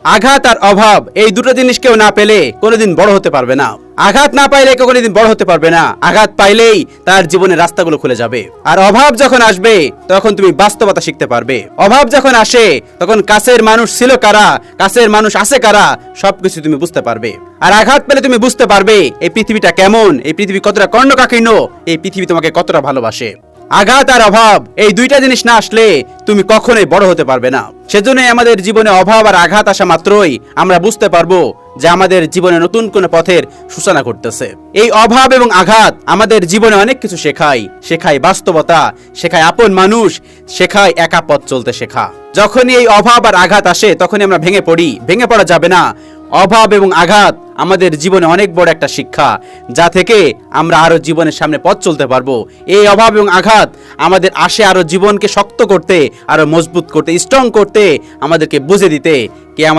আঘাত আর অভাব এই দুটো জিনিস কেউ না পেলে কোনোদিন বড় হতে পারবে না। আঘাত না পাইলে কেউ কোনোদিন বড় হতে পারবে না। আঘাত পাইলেই তার জীবনের রাস্তাগুলো খুলে যাবে। আর অভাব যখন আসবে তখন তুমি বাস্তবতা শিখতে পারবে। অভাব যখন আসে তখন কাছের মানুষ ছিল কারা, কাছের মানুষ আছে কারা, সবকিছু তুমি বুঝতে পারবে। আর আঘাত পেলে তুমি বুঝতে পারবে এই পৃথিবীটা কেমন, এই পৃথিবী কতটা কর্ণকাকীর্ণ, এই পৃথিবী তোমাকে কতটা ভালোবাসে। আঘাত আর অভাব এই দুইটা জিনিস না আসলে তুমি কখনোই বড় হতে পারবে না। সেজন্যই আমাদের জীবনে অভাব আর আঘাত আসা মাত্রই আমরা বুঝতে পারবো যে আমাদের জীবনে নতুন কোন পথের সূচনা করতেছে। এই অভাব এবং আঘাত আমাদের জীবনে অনেক কিছু শেখায়। শেখায় বাস্তবতা, শেখায় আপন মানুষ, শেখায় একা পথ চলতে শেখা। যখনই এই অভাব আর আঘাত আসে তখনই আমরা ভেঙে পড়ি। ভেঙে পড়া যাবে না। অভাব এবং আঘাত আমাদের জীবনে অনেক বড় একটা শিক্ষা, যা থেকে আমরা আরো জীবনের সামনে পথ চলতে পারবো। এই অভাব এবং আঘাত আমাদের আসে আরো জীবনকে শক্ত করতে, আরো মজবুত করতে, স্ট্রং করতে, আমাদেরকে বুঝে দিতে কে